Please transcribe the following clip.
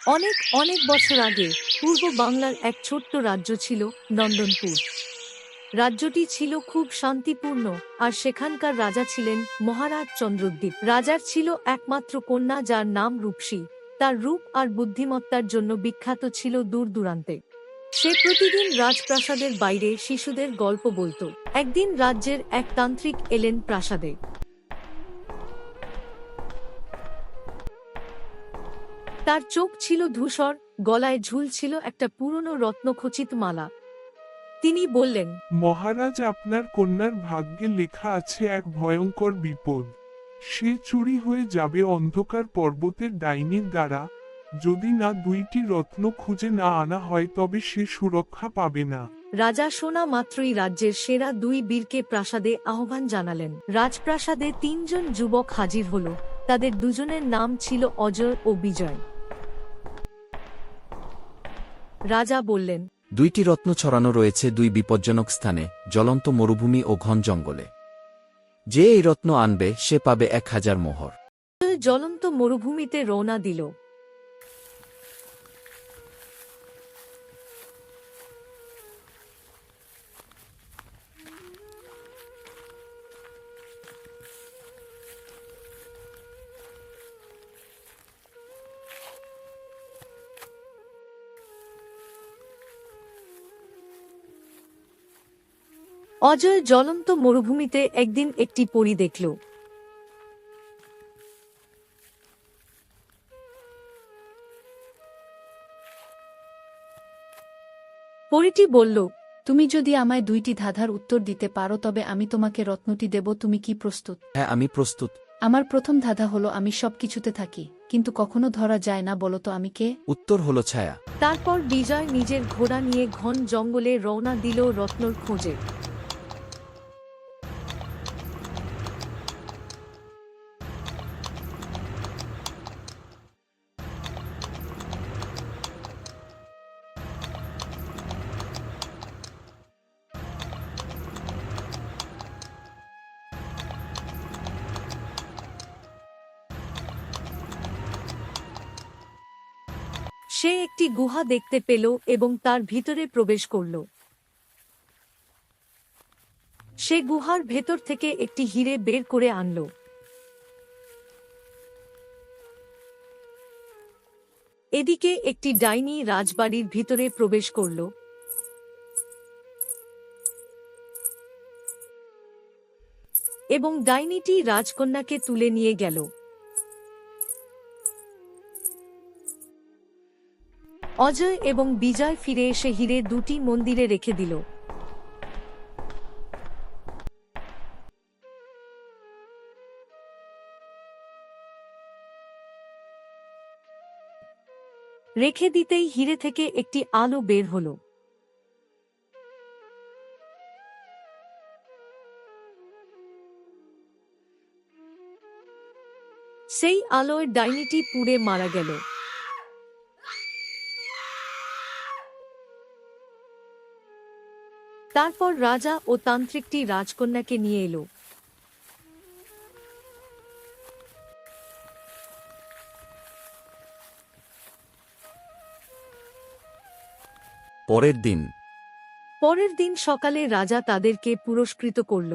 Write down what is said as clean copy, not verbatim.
অনেক অনেক বছর আগে পূর্ব বাংলার এক ছোট্ট রাজ্য ছিল নন্দনপুর। রাজ্যটি ছিল খুব শান্তিপূর্ণ, আর সেখানকার রাজা ছিলেন মহারাজ চন্দ্রদ্বীপ। রাজার ছিল একমাত্র কন্যা, যার নাম রূপসী। তার রূপ আর বুদ্ধিমত্তার জন্য বিখ্যাত ছিল দূর দূরান্তে। সে প্রতিদিন রাজপ্রাসাদের বাইরে শিশুদের গল্প বলতো। একদিন রাজ্যের এক তান্ত্রিক এলেন প্রাসাদে। তার চোখ ছিল ধূসর, গলায় ঝুলছিল একটা পুরনো রত্নখচিত মালা। তিনি বললেন, মহারাজ, আপনার কন্যার ভাগ্যে লেখা আছে এক ভয়ঙ্কর বিপদ। সে চুরি হয়ে যাবে অন্ধকার পর্বতের ডাইনির দ্বারা। যদি না দুইটি রত্ন খুঁজে না আনা হয় তবে সে সুরক্ষা পাবে না। রাজা শোনা মাত্রই রাজ্যের সেরা দুই বীরকে প্রাসাদে আহ্বান জানালেন। রাজপ্রাসাদে তিনজন যুবক হাজির হল। তাদের দুজনের নাম ছিল অজয় ও বিজয়। রাজা বললেন, দুইটি রত্ন ছড়ানো রয়েছে দুই বিপজ্জনক স্থানে, জ্বলন্ত মরুভূমি ও ঘন জঙ্গলে। যে এই রত্ন আনবে সে পাবে 1000 মোহর। জ্বলন্ত মরুভূমিতে রওনা দিল। অজয় জ্বলন্ত মরুভূমিতে একদিন একটি পরী দেখল। পরীটি বলল, তুমি যদি আমায় দুইটি ধাঁধার উত্তর দিতে পারো তবে আমি তোমাকে রত্নটি দেব। তুমি কি প্রস্তুত? হ্যাঁ, আমি প্রস্তুত। আমার প্রথম ধাঁধা হলো, আমি সব কিছুতে থাকি কিন্তু কখনো ধরা যায় না, বলো তো আমি কে? উত্তর হলো ছায়া। তারপর বিজয় নিজের ঘোড়া নিয়ে ঘন জঙ্গলে রওনা দিল রত্নর খোঁজে। সে একটি গুহা দেখতে পেল এবং তার ভিতরে প্রবেশ করল। সে গুহার ভেতর থেকে একটি হিরে বের করে আনল। এদিকে একটি ডাইনি রাজবাড়ির ভিতরে প্রবেশ করল এবং ডাইনিটি রাজকন্যাকে তুলে নিয়ে গেল। অজয় এবং বিজয় ফিরে এসে হিরে দুটি মন্দিরে রেখে দিল। রেখে দিতেই হিরে থেকে একটি আলো বের হল। সেই আলোয় ডাইনিটি পুড়ে মারা গেল। তারপর রাজা ও তান্ত্রিকটি রাজকন্যাকে নিয়ে এলো। পরের দিন পরের দিন সকালে রাজা তাদেরকে পুরস্কৃত করল।